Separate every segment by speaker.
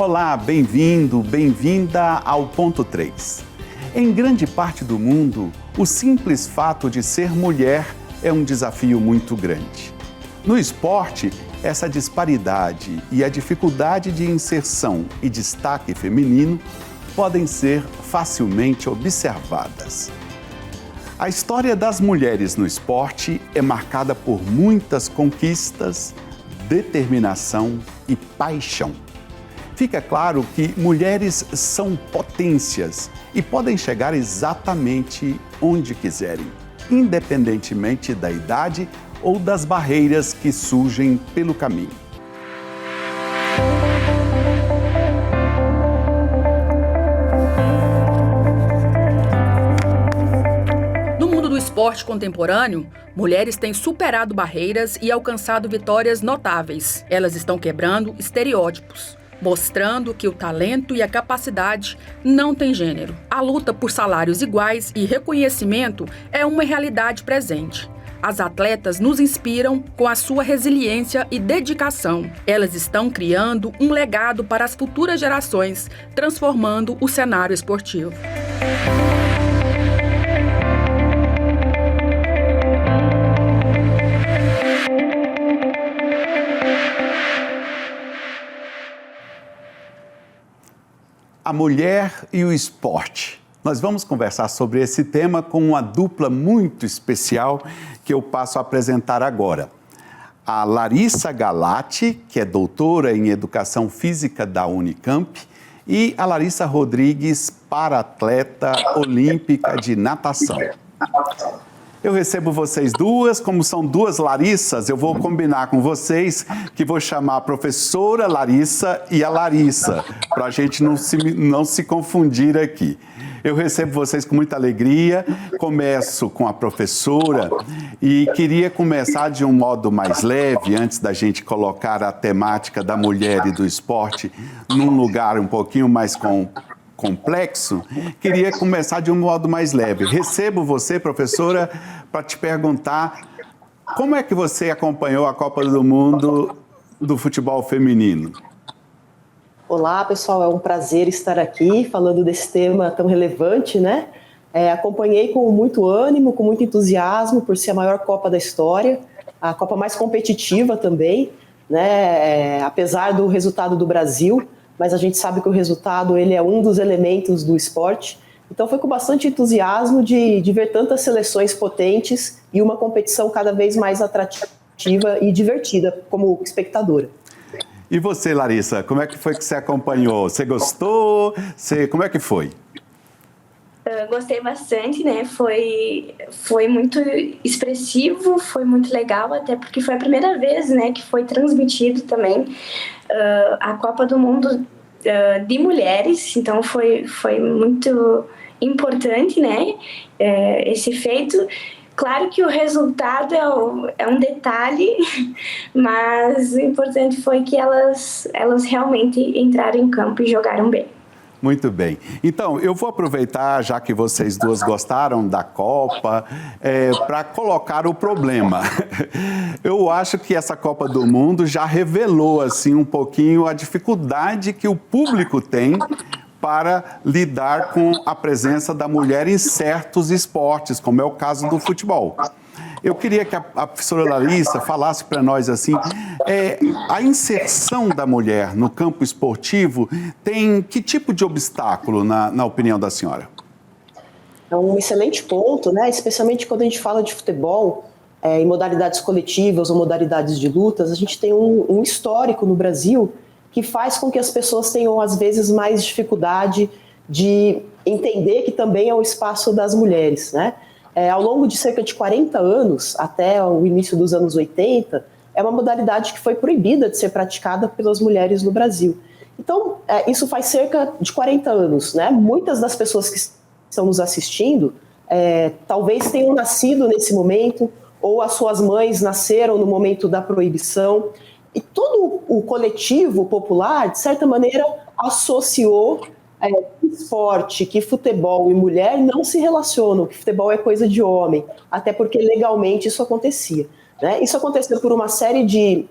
Speaker 1: Olá, bem-vindo, bem-vinda ao Ponto 3. Em grande parte do mundo, o simples fato de ser mulher é um desafio muito grande. No esporte, essa disparidade e a dificuldade de inserção e destaque feminino podem ser facilmente observadas. A história das mulheres no esporte é marcada por muitas conquistas, determinação e paixão. Fica claro que mulheres são potências e podem chegar exatamente onde quiserem, independentemente da idade ou das barreiras que surgem pelo caminho.
Speaker 2: No mundo do esporte contemporâneo, mulheres têm superado barreiras e alcançado vitórias notáveis. Elas estão quebrando estereótipos, mostrando que o talento e a capacidade não têm gênero. A luta por salários iguais e reconhecimento é uma realidade presente. As atletas nos inspiram com a sua resiliência e dedicação. Elas estão criando um legado para as futuras gerações, transformando o cenário esportivo.
Speaker 1: A mulher e o esporte. Nós vamos conversar sobre esse tema com uma dupla muito especial que eu passo a apresentar agora. A Larissa Galati, que é doutora em Educação Física da Unicamp, e a Larissa Rodrigues, para-atleta olímpica de natação. Eu recebo vocês duas, como são duas Larissas, eu vou combinar com vocês que vou chamar a professora Larissa e a Larissa, para a gente não se confundir aqui. Eu recebo vocês com muita alegria, começo com a professora e queria começar de um modo mais leve, antes da gente colocar a temática da mulher e do esporte num lugar um pouquinho mais complexo, queria começar de um modo mais leve. Recebo você, professora, para te perguntar como é que você acompanhou a Copa do Mundo do futebol feminino?
Speaker 3: Olá, pessoal, é um prazer estar aqui falando desse tema tão relevante, né? Acompanhei com muito ânimo, com muito entusiasmo, por ser a maior Copa da história, a Copa mais competitiva também, né? Apesar do resultado do Brasil, mas a gente sabe que o resultado ele é um dos elementos do esporte. Então foi com bastante entusiasmo de ver tantas seleções potentes e uma competição cada vez mais atrativa e divertida como espectadora.
Speaker 1: E você, Larissa, como é que foi que você acompanhou? Você gostou? Como é que foi?
Speaker 4: Gostei bastante, né? Foi muito expressivo, foi muito legal, até porque foi a primeira vez, né, que foi transmitido também a Copa do Mundo de mulheres, então foi muito importante, né, esse feito. Claro que o resultado é um detalhe, mas o importante foi que elas realmente entraram em campo e jogaram bem.
Speaker 1: Muito bem. Então, eu vou aproveitar, já que vocês duas gostaram da Copa, para colocar o problema. Eu acho que essa Copa do Mundo já revelou, assim, um pouquinho a dificuldade que o público tem para lidar com a presença da mulher em certos esportes, como é o caso do futebol. Eu queria que a professora Larissa falasse para nós assim, a inserção da mulher no campo esportivo tem que tipo de obstáculo, na opinião da senhora?
Speaker 3: É um excelente ponto, né? Especialmente quando a gente fala de futebol, em modalidades coletivas ou modalidades de lutas, a gente tem um histórico no Brasil que faz com que as pessoas tenham, às vezes, mais dificuldade de entender que também é o espaço das mulheres, né? Ao longo de cerca de 40 anos, até o início dos anos 80, é uma modalidade que foi proibida de ser praticada pelas mulheres no Brasil. Então, isso faz cerca de 40 anos, né? Muitas das pessoas que estão nos assistindo talvez tenham nascido nesse momento, ou as suas mães nasceram no momento da proibição. E todo o coletivo popular, de certa maneira, associou esporte, que futebol e mulher não se relacionam, que futebol é coisa de homem, até porque legalmente isso acontecia, né? Isso aconteceu por uma série de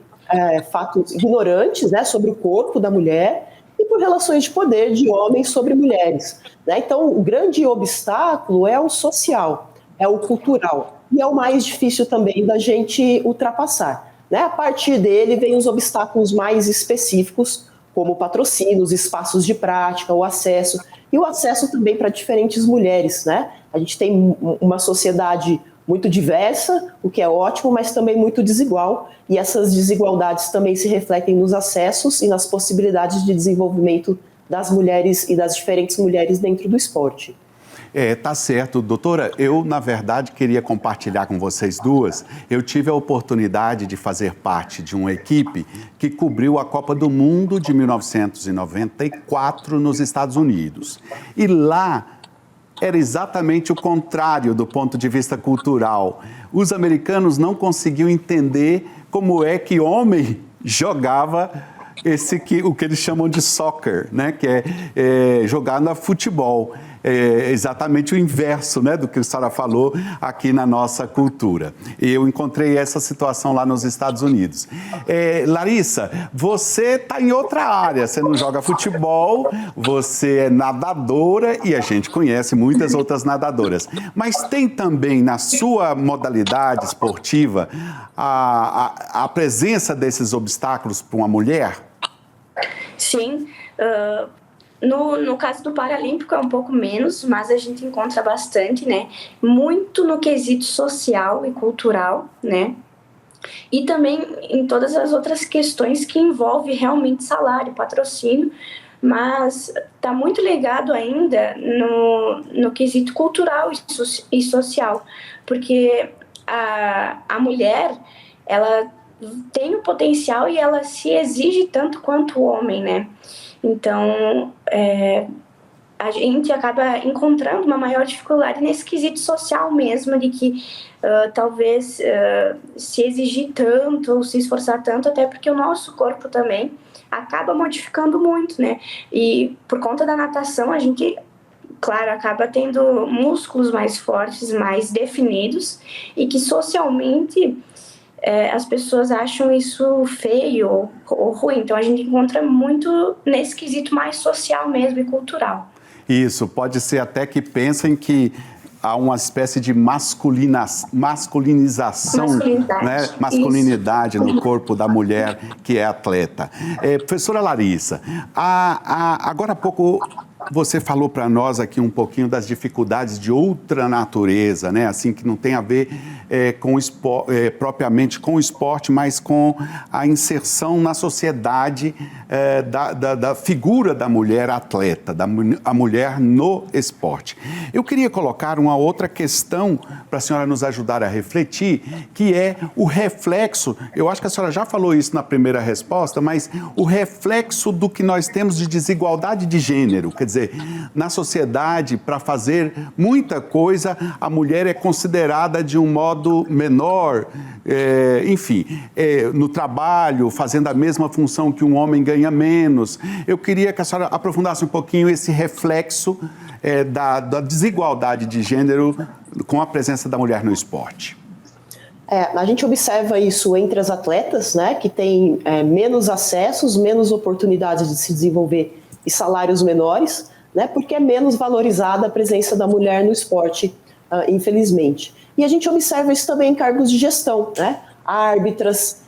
Speaker 3: fatos ignorantes, né, sobre o corpo da mulher e por relações de poder de homens sobre mulheres, né? Então, o grande obstáculo é o social, é o cultural, e é o mais difícil também da gente ultrapassar, né? A partir dele vem os obstáculos mais específicos, como patrocínios, espaços de prática, o acesso, e o acesso também para diferentes mulheres, né? A gente tem uma sociedade muito diversa, o que é ótimo, mas também muito desigual, e essas desigualdades também se refletem nos acessos e nas possibilidades de desenvolvimento das mulheres e das diferentes mulheres dentro do esporte.
Speaker 1: Tá certo, doutora. Eu, na verdade, queria compartilhar com vocês duas. Eu tive a oportunidade de fazer parte de uma equipe que cobriu a Copa do Mundo de 1994 nos Estados Unidos. E lá era exatamente o contrário do ponto de vista cultural. Os americanos não conseguiam entender como é que homem jogava o que eles chamam de soccer, né? Que é jogar no futebol. É exatamente o inverso, né, do que a senhora falou aqui na nossa cultura. Eu encontrei essa situação lá nos Estados Unidos. Larissa, você está em outra área, você não joga futebol, você é nadadora e a gente conhece muitas outras nadadoras. Mas tem também na sua modalidade esportiva a presença desses obstáculos para uma mulher?
Speaker 4: Sim, no caso do Paralímpico é um pouco menos, mas a gente encontra bastante, né? Muito no quesito social e cultural, né? E também em todas as outras questões que envolvem realmente salário, patrocínio, mas está muito ligado ainda no quesito cultural e social, porque a mulher, ela tem o potencial e ela se exige tanto quanto o homem, né? Então, a gente acaba encontrando uma maior dificuldade nesse quesito social mesmo, de que talvez se exigir tanto ou se esforçar tanto, até porque o nosso corpo também acaba modificando muito, né? E por conta da natação, a gente, claro, acaba tendo músculos mais fortes, mais definidos, e que socialmente as pessoas acham isso feio ou ruim. Então a gente encontra muito nesse quesito mais social mesmo e cultural.
Speaker 1: Isso, pode ser até que pensem que há uma espécie de masculinização, né? Masculinidade no corpo da mulher que é atleta. Professora Larissa, agora há pouco você falou para nós aqui um pouquinho das dificuldades de outra natureza, né? Assim, que não tem a ver propriamente com o esporte, mas com a inserção na sociedade da figura da mulher atleta, a mulher no esporte. Eu queria colocar uma outra questão para a senhora nos ajudar a refletir, que é o reflexo, eu acho que a senhora já falou isso na primeira resposta, mas o reflexo do que nós temos de desigualdade de gênero. Quer dizer, na sociedade, para fazer muita coisa, a mulher é considerada de um modo menor, no trabalho, fazendo a mesma função que um homem ganha menos. Eu queria que a senhora aprofundasse um pouquinho esse reflexo da desigualdade de gênero com a presença da mulher no esporte.
Speaker 3: A gente observa isso entre as atletas, né, que têm menos acessos, menos oportunidades de se desenvolver e salários menores, né, porque é menos valorizada a presença da mulher no esporte, infelizmente. E a gente observa isso também em cargos de gestão, né? Árbitras,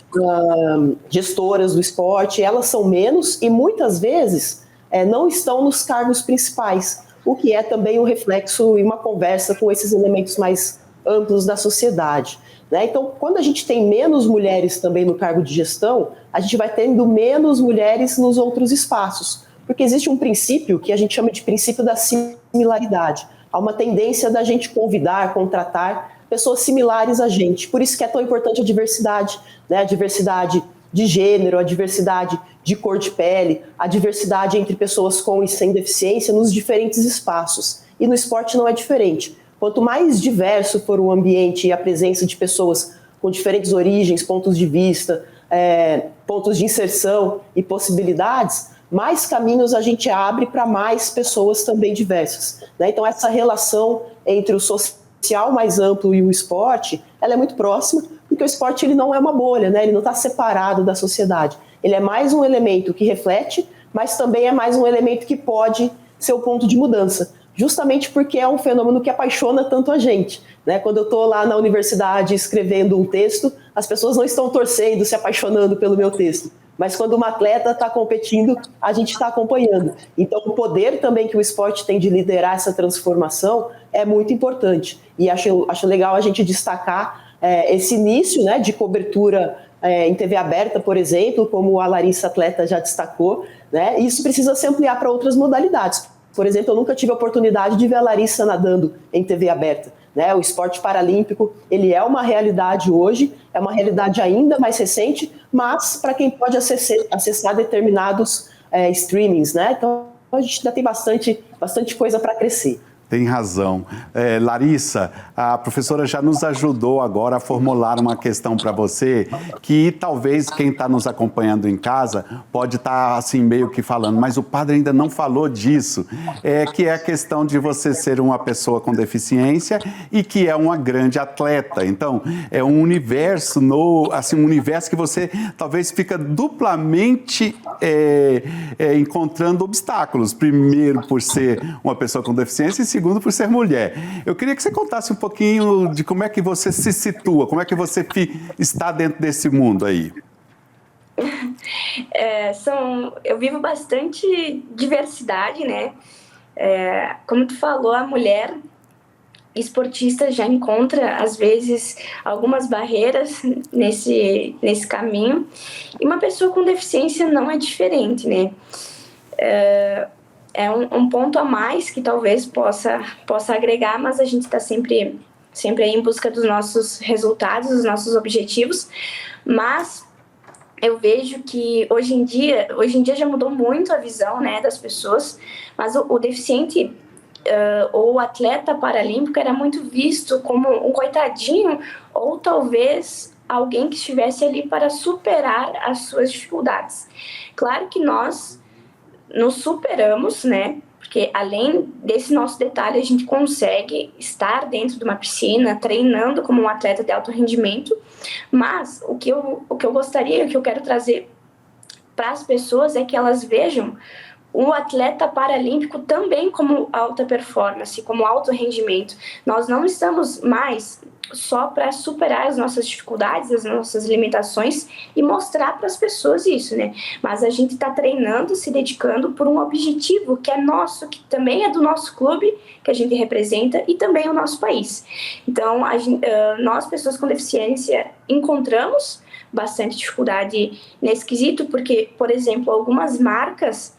Speaker 3: gestoras do esporte, elas são menos e muitas vezes não estão nos cargos principais, o que é também um reflexo e uma conversa com esses elementos mais amplos da sociedade, né? Então, quando a gente tem menos mulheres também no cargo de gestão, a gente vai tendo menos mulheres nos outros espaços, porque existe um princípio que a gente chama de princípio da similaridade. Há uma tendência da gente convidar, contratar pessoas similares a gente. Por isso que é tão importante a diversidade, né? A diversidade de gênero, a diversidade de cor de pele, a diversidade entre pessoas com e sem deficiência nos diferentes espaços. E no esporte não é diferente. Quanto mais diverso for o ambiente e a presença de pessoas com diferentes origens, pontos de vista, pontos de inserção e possibilidades, mais caminhos a gente abre para mais pessoas também diversas, né? Então essa relação entre o social mais amplo e o esporte, ela é muito próxima, porque o esporte ele não é uma bolha, né? Ele não está separado da sociedade. Ele é mais um elemento que reflete, mas também é mais um elemento que pode ser o ponto de mudança, justamente porque é um fenômeno que apaixona tanto a gente, né? Quando eu estou lá na universidade escrevendo um texto, as pessoas não estão torcendo, se apaixonando pelo meu texto, mas quando uma atleta está competindo, a gente está acompanhando. Então, o poder também que o esporte tem de liderar essa transformação é muito importante. E acho legal a gente destacar esse início, né, de cobertura em TV aberta, por exemplo, como a Larissa atleta já destacou, né? E isso precisa se ampliar para outras modalidades. Por exemplo, eu nunca tive a oportunidade de ver a Larissa nadando em TV aberta, né? O esporte paralímpico, ele é uma realidade hoje, é uma realidade ainda mais recente, mas para quem pode acessar determinados streamings, né? Então, a gente ainda tem bastante coisa para crescer.
Speaker 1: Tem razão. Larissa, a professora já nos ajudou agora a formular uma questão para você que talvez quem está nos acompanhando em casa pode estar assim meio que falando, mas o padre ainda não falou disso, que é a questão de você ser uma pessoa com deficiência e que é uma grande atleta. Então, é um universo, um universo que você talvez fica duplamente encontrando obstáculos. Primeiro, por ser uma pessoa com deficiência e segundo, por ser mulher. Eu queria que você contasse um pouquinho de como é que você se situa, como é que você está dentro desse mundo aí.
Speaker 4: Eu vivo bastante diversidade, né? Como tu falou, a mulher esportista já encontra, às vezes, algumas barreiras nesse caminho. E uma pessoa com deficiência não é diferente, né? É um ponto a mais que talvez possa agregar, mas a gente está sempre aí em busca dos nossos resultados, dos nossos objetivos. Mas eu vejo que hoje em dia já mudou muito a visão, né, das pessoas, mas o deficiente ou o atleta paralímpico era muito visto como um coitadinho ou talvez alguém que estivesse ali para superar as suas dificuldades. Claro que nós nos superamos, né? Porque além desse nosso detalhe, a gente consegue estar dentro de uma piscina, treinando como um atleta de alto rendimento. Mas o que eu gostaria, o que eu quero trazer para as pessoas é que elas vejam o atleta paralímpico também como alta performance, como alto rendimento. Nós não estamos mais só para superar as nossas dificuldades, as nossas limitações e mostrar para as pessoas isso, né? Mas a gente está treinando, se dedicando por um objetivo que é nosso, que também é do nosso clube, que a gente representa e também o nosso país. Então, nós, pessoas com deficiência, encontramos bastante dificuldade nesse quesito, porque, por exemplo, algumas marcas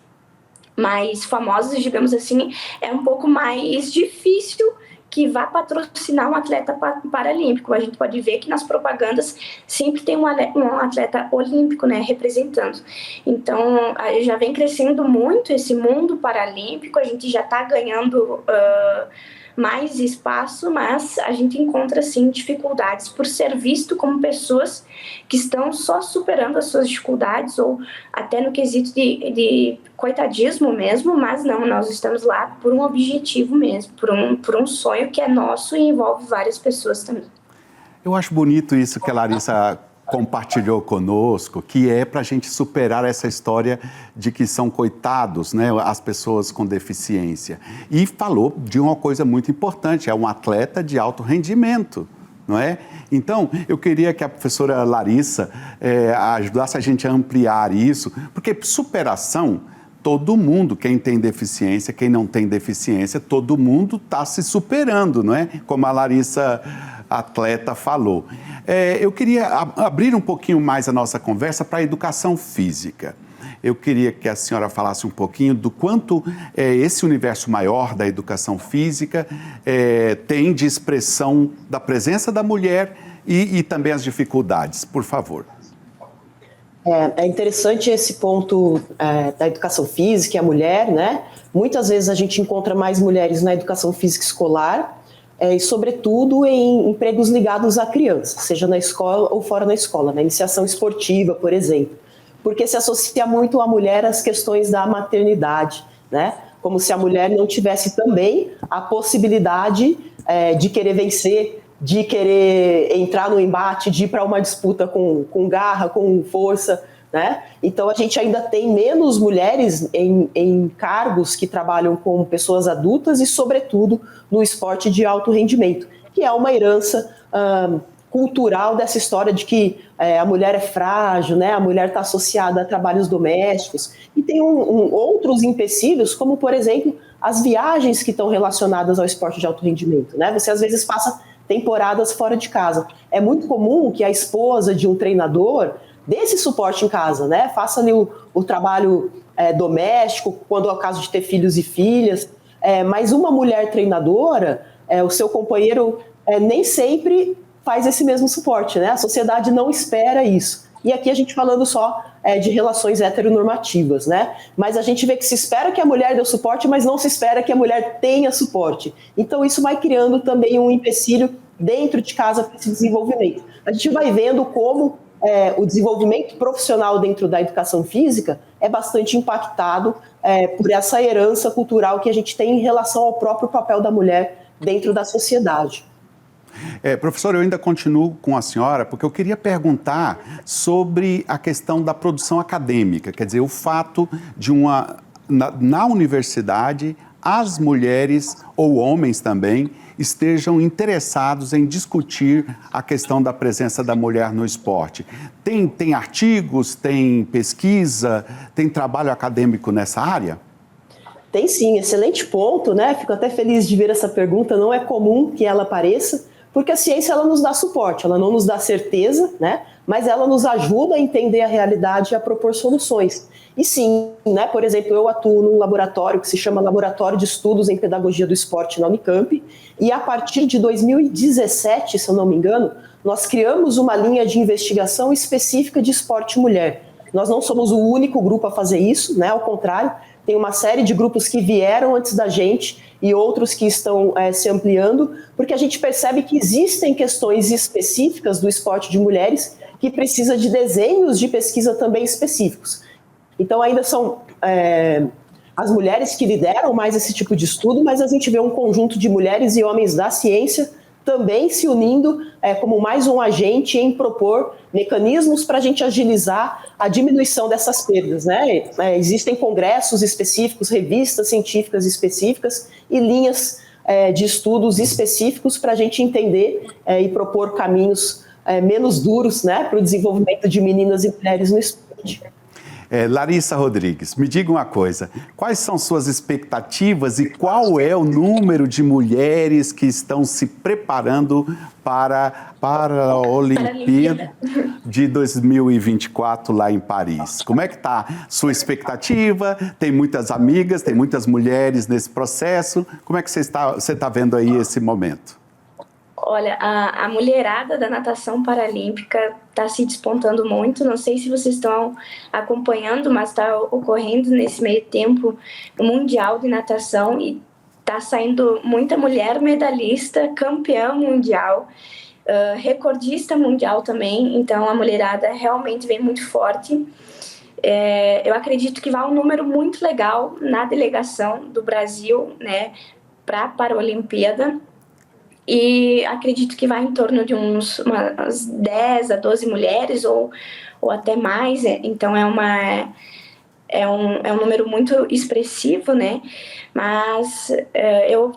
Speaker 4: mais famosas, digamos assim, é um pouco mais difícil que vá patrocinar um atleta paralímpico. A gente pode ver que nas propagandas sempre tem um atleta olímpico, né, representando. Então, já vem crescendo muito esse mundo paralímpico, a gente já está ganhando mais espaço, mas a gente encontra, sim, dificuldades por ser visto como pessoas que estão só superando as suas dificuldades ou até no quesito de coitadismo mesmo, mas não, nós estamos lá por um objetivo mesmo, por um sonho que é nosso e envolve várias pessoas também.
Speaker 1: Eu acho bonito isso que a Larissa compartilhou conosco, que é para a gente superar essa história de que são coitados, né, as pessoas com deficiência. E falou de uma coisa muito importante, é um atleta de alto rendimento, não é? Então, eu queria que a professora Larissa ajudasse a gente a ampliar isso, porque superação, todo mundo, quem tem deficiência, quem não tem deficiência, todo mundo está se superando, não é? Como a Larissa atleta falou. Eu queria abrir um pouquinho mais a nossa conversa para a educação física. Eu queria que a senhora falasse um pouquinho do quanto esse universo maior da educação física tem de expressão da presença da mulher e também as dificuldades, por favor.
Speaker 3: É interessante esse ponto da educação física e a mulher, né? Muitas vezes a gente encontra mais mulheres na educação física escolar e, sobretudo, em empregos ligados à criança, seja na escola ou fora da escola, na iniciação esportiva, por exemplo, porque se associa muito à mulher às questões da maternidade, né? Como se a mulher não tivesse também a possibilidade de querer vencer, de querer entrar no embate, de ir para uma disputa com garra, com força, né? Então a gente ainda tem menos mulheres em cargos que trabalham com pessoas adultas e, sobretudo, no esporte de alto rendimento, que é uma herança cultural dessa história de que a mulher é frágil, né? A mulher está associada a trabalhos domésticos. E tem outros empecilhos, como, por exemplo, as viagens que estão relacionadas ao esporte de alto rendimento, né? Você, às vezes, passa temporadas fora de casa. É muito comum que a esposa de um treinador dê esse suporte em casa, né? Faça ali o trabalho doméstico, quando é o caso de ter filhos e filhas. Mas uma mulher treinadora, o seu companheiro nem sempre faz esse mesmo suporte, né? A sociedade não espera isso. E aqui a gente falando só de relações heteronormativas, né? Mas a gente vê que se espera que a mulher dê o suporte, mas não se espera que a mulher tenha suporte. Então isso vai criando também um empecilho dentro de casa para esse desenvolvimento. A gente vai vendo como o desenvolvimento profissional dentro da educação física é bastante impactado por essa herança cultural que a gente tem em relação ao próprio papel da mulher dentro da sociedade.
Speaker 1: Professor, eu ainda continuo com a senhora, porque eu queria perguntar sobre a questão da produção acadêmica, quer dizer, o fato de na universidade, as mulheres, ou homens também, estejam interessados em discutir a questão da presença da mulher no esporte. Tem artigos, tem pesquisa, tem trabalho acadêmico nessa área?
Speaker 3: Tem sim, excelente ponto, né? Fico até feliz de ver essa pergunta, não é comum que ela apareça, porque a ciência ela nos dá suporte, ela não nos dá certeza, né? Mas ela nos ajuda a entender a realidade e a propor soluções. E sim, né? Por exemplo, eu atuo num laboratório que se chama Laboratório de Estudos em Pedagogia do Esporte na Unicamp, e a partir de 2017, se eu não me engano, nós criamos uma linha de investigação específica de esporte mulher. Nós não somos o único grupo a fazer isso, né? Ao contrário, tem uma série de grupos que vieram antes da gente e outros que estão se ampliando, porque a gente percebe que existem questões específicas do esporte de mulheres que precisa de desenhos de pesquisa também específicos. Então ainda são as mulheres que lideram mais esse tipo de estudo, mas a gente vê um conjunto de mulheres e homens da ciência também se unindo como mais um agente em propor mecanismos para a gente agilizar a diminuição dessas perdas, né? Existem congressos específicos, revistas científicas específicas e linhas de estudos específicos para a gente entender e propor caminhos menos duros, né, para o desenvolvimento de meninas e mulheres no esporte.
Speaker 1: Larissa Rodrigues, me diga uma coisa, quais são suas expectativas e qual é o número de mulheres que estão se preparando para a Olimpíada de 2024 lá em Paris? Como é que está sua expectativa? Tem muitas amigas, tem muitas mulheres nesse processo, como é que você está vendo aí esse momento?
Speaker 4: Olha, a mulherada da natação paralímpica está se despontando muito. Não sei se vocês estão acompanhando, mas está ocorrendo nesse meio tempo o Mundial de Natação e está saindo muita mulher medalhista, campeã mundial, recordista mundial também. Então a mulherada realmente vem muito forte. Eu acredito que vai um número muito legal na delegação do Brasil, né, para a Paralimpíada. E acredito que vai em torno de umas 10 a 12 mulheres ou até mais, então é um número muito expressivo, né? Mas eu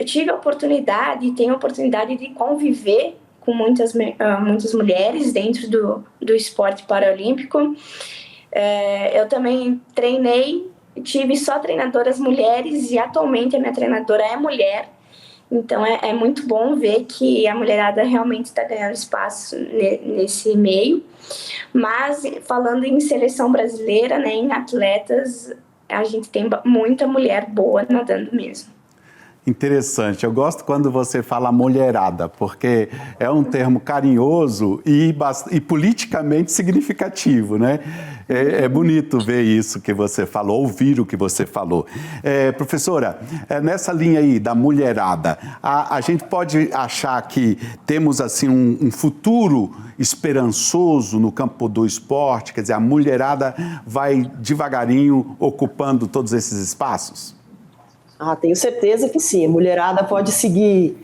Speaker 4: tive a oportunidade, tenho a oportunidade de conviver com muitas mulheres dentro do esporte paralímpico. Eu também treinei, tive só treinadoras mulheres e atualmente a minha treinadora é mulher. Então é muito bom ver que a mulherada realmente está ganhando espaço nesse meio. Mas falando em seleção brasileira, né, em atletas, a gente tem muita mulher boa nadando mesmo.
Speaker 1: Interessante, eu gosto quando você fala mulherada, porque é um termo carinhoso e politicamente significativo, né? É bonito ver isso que você falou, ouvir o que você falou. Professora, nessa linha aí da mulherada, a gente pode achar que temos assim um futuro esperançoso no campo do esporte, quer dizer, a mulherada vai devagarinho ocupando todos esses espaços?
Speaker 3: Tenho certeza que sim. A mulherada pode seguir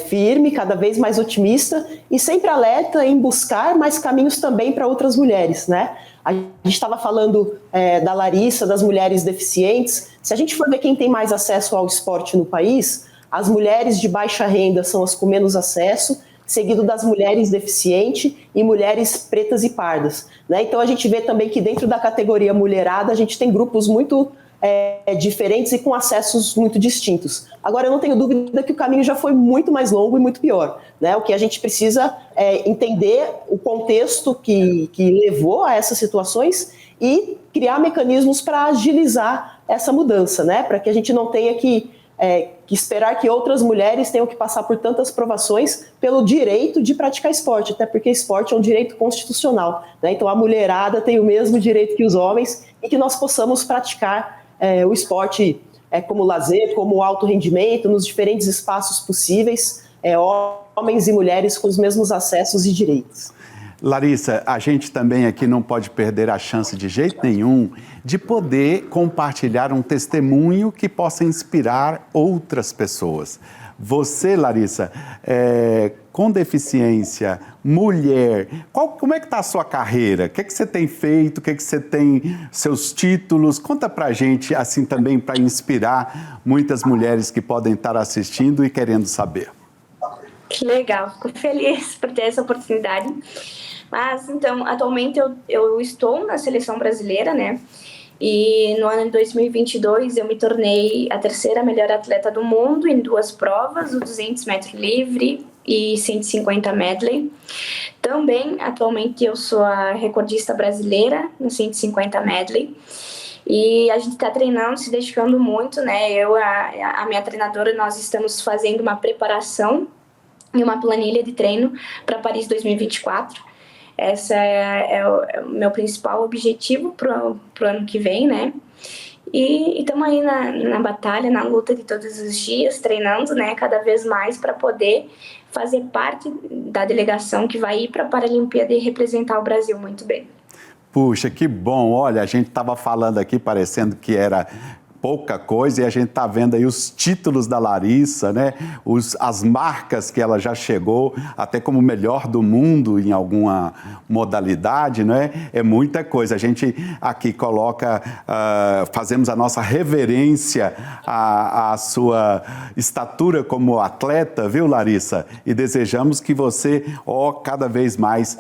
Speaker 3: firme, cada vez mais otimista e sempre alerta em buscar mais caminhos também para outras mulheres, né? A gente estava falando da Larissa, das mulheres deficientes. Se a gente for ver quem tem mais acesso ao esporte no país, as mulheres de baixa renda são as com menos acesso, seguido das mulheres deficientes e mulheres pretas e pardas, né? Então a gente vê também que dentro da categoria mulherada a gente tem grupos muito diferentes e com acessos muito distintos. Agora, eu não tenho dúvida que o caminho já foi muito mais longo e muito pior, né? O que a gente precisa é entender o contexto que levou a essas situações e criar mecanismos para agilizar essa mudança, né? Para que a gente não tenha que esperar que outras mulheres tenham que passar por tantas provações pelo direito de praticar esporte, até porque esporte é um direito constitucional, né? Então a mulherada tem o mesmo direito que os homens e que nós possamos praticar o esporte como lazer, como alto rendimento, nos diferentes espaços possíveis, homens e mulheres com os mesmos acessos e direitos.
Speaker 1: Larissa, a gente também aqui não pode perder a chance de jeito nenhum de poder compartilhar um testemunho que possa inspirar outras pessoas. Você, Larissa, com deficiência, mulher, como é que está a sua carreira? O que é que você tem feito? O que é que você tem, seus títulos? Conta pra gente, assim também, para inspirar muitas mulheres que podem estar assistindo e querendo saber.
Speaker 4: Que legal, fico feliz por ter essa oportunidade. Mas, então, atualmente eu estou na seleção brasileira, né? E no ano de 2022 eu me tornei a terceira melhor atleta do mundo em 2 provas, o 200 metros livre e 150 medley. Também, atualmente, eu sou a recordista brasileira no 150 medley. E a gente está treinando, se dedicando muito, né? A minha treinadora, nós estamos fazendo uma preparação e uma planilha de treino para Paris 2024. Esse é o meu principal objetivo pro ano que vem, né? E estamos aí na batalha, na luta de todos os dias, treinando, né? Cada vez mais para poder fazer parte da delegação que vai ir para a Paralimpíada e representar o Brasil muito bem.
Speaker 1: Puxa, que bom. Olha, a gente estava falando aqui parecendo que era pouca coisa e a gente está vendo aí os títulos da Larissa, né? As marcas que ela já chegou, até como melhor do mundo em alguma modalidade, né? É muita coisa. A gente aqui coloca, fazemos a nossa reverência à sua estatura como atleta, viu, Larissa? E desejamos que você, cada vez mais,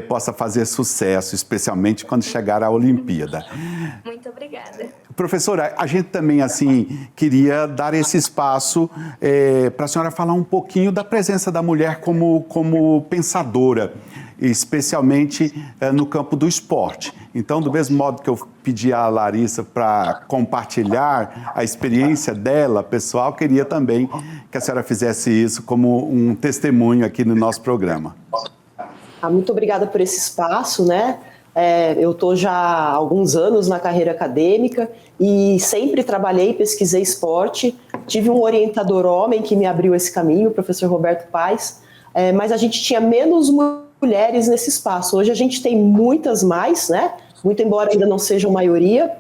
Speaker 1: possa fazer sucesso, especialmente quando chegar à Olimpíada.
Speaker 4: Muito obrigada.
Speaker 1: Professora, a gente também, assim, queria dar esse espaço para a senhora falar um pouquinho da presença da mulher como pensadora, especialmente no campo do esporte. Então, do mesmo modo que eu pedi à Larissa para compartilhar a experiência dela, pessoal, queria também que a senhora fizesse isso como um testemunho aqui no nosso programa.
Speaker 3: Muito obrigada por esse espaço, né? Eu estou já há alguns anos na carreira acadêmica e sempre trabalhei e pesquisei esporte. Tive um orientador homem que me abriu esse caminho, o professor Roberto Paes, mas a gente tinha menos mulheres nesse espaço. Hoje a gente tem muitas mais, né? Muito embora ainda não sejam maioria,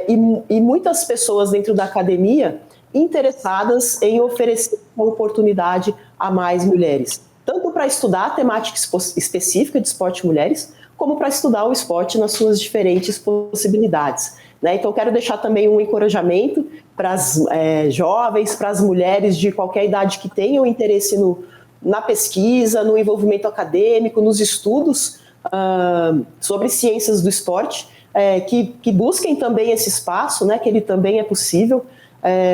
Speaker 3: e muitas pessoas dentro da academia interessadas em oferecer uma oportunidade a mais mulheres, tanto para estudar a temática específica de esporte e mulheres, como para estudar o esporte nas suas diferentes possibilidades, né? Então, quero deixar também um encorajamento para as jovens, para as mulheres de qualquer idade que tenham interesse na pesquisa, no envolvimento acadêmico, nos estudos sobre ciências do esporte, que busquem também esse espaço, né? Que ele também é possível.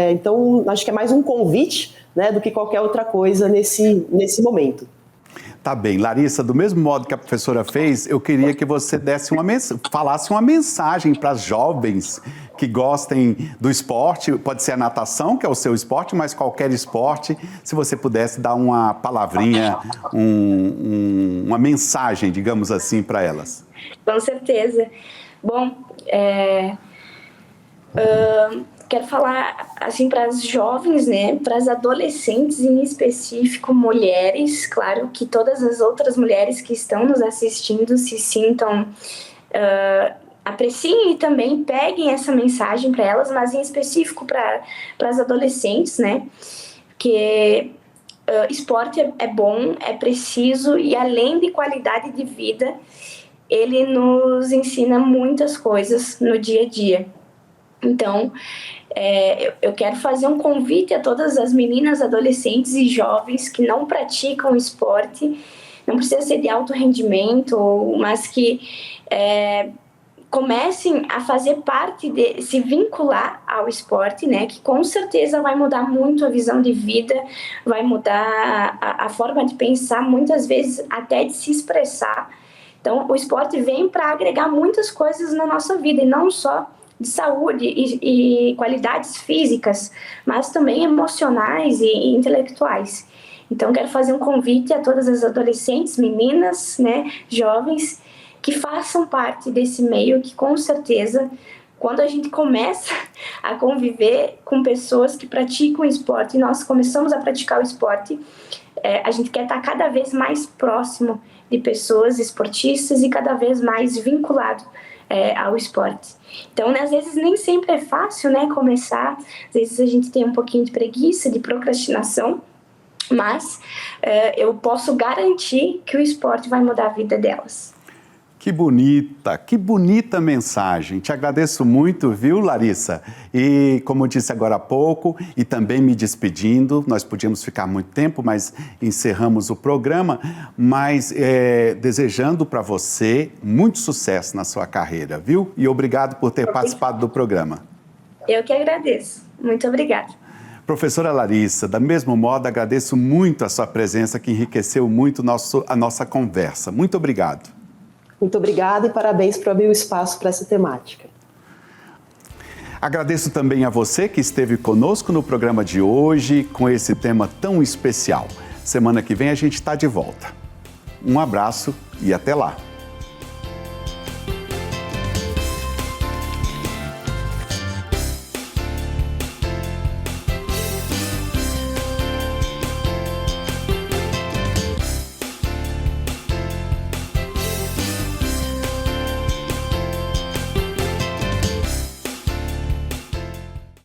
Speaker 3: Então, acho que é mais um convite, né, do que qualquer outra coisa nesse momento.
Speaker 1: Tá bem. Larissa, do mesmo modo que a professora fez, eu queria que você falasse uma mensagem para as jovens que gostem do esporte, pode ser a natação, que é o seu esporte, mas qualquer esporte, se você pudesse dar uma palavrinha, uma mensagem, digamos assim, para elas.
Speaker 4: Com certeza. Bom, quero falar assim para as jovens, né, para as adolescentes em específico, mulheres, claro que todas as outras mulheres que estão nos assistindo se sintam, apreciem e também peguem essa mensagem para elas, mas em específico para as adolescentes, né, que esporte é bom, é preciso e além de qualidade de vida, ele nos ensina muitas coisas no dia a dia. Então, eu quero fazer um convite a todas as meninas, adolescentes e jovens que não praticam esporte, não precisa ser de alto rendimento, mas que comecem a fazer parte, se vincular ao esporte, né? Que com certeza vai mudar muito a visão de vida, vai mudar a forma de pensar, muitas vezes até de se expressar. Então, o esporte vem para agregar muitas coisas na nossa vida, e não só de saúde e qualidades físicas, mas também emocionais e intelectuais. Então, quero fazer um convite a todas as adolescentes, meninas, né, jovens, que façam parte desse meio, que com certeza, quando a gente começa a conviver com pessoas que praticam esporte, e nós começamos a praticar o esporte, a gente quer estar cada vez mais próximo de pessoas esportistas e cada vez mais vinculado ao esporte. Então, né, às vezes nem sempre é fácil, né, começar, às vezes a gente tem um pouquinho de preguiça, de procrastinação, mas eu posso garantir que o esporte vai mudar a vida delas.
Speaker 1: Que bonita mensagem. Te agradeço muito, viu, Larissa? E como eu disse agora há pouco, e também me despedindo, nós podíamos ficar muito tempo, mas encerramos o programa, mas desejando para você muito sucesso na sua carreira, viu? E obrigado por ter participado do programa.
Speaker 4: Eu que agradeço. Muito obrigada.
Speaker 1: Professora Larissa, da mesmo modo, agradeço muito a sua presença, que enriqueceu muito a nossa conversa. Muito obrigado.
Speaker 3: Muito obrigada e parabéns por abrir o espaço para essa temática.
Speaker 1: Agradeço também a você que esteve conosco no programa de hoje com esse tema tão especial. Semana que vem a gente está de volta. Um abraço e até lá.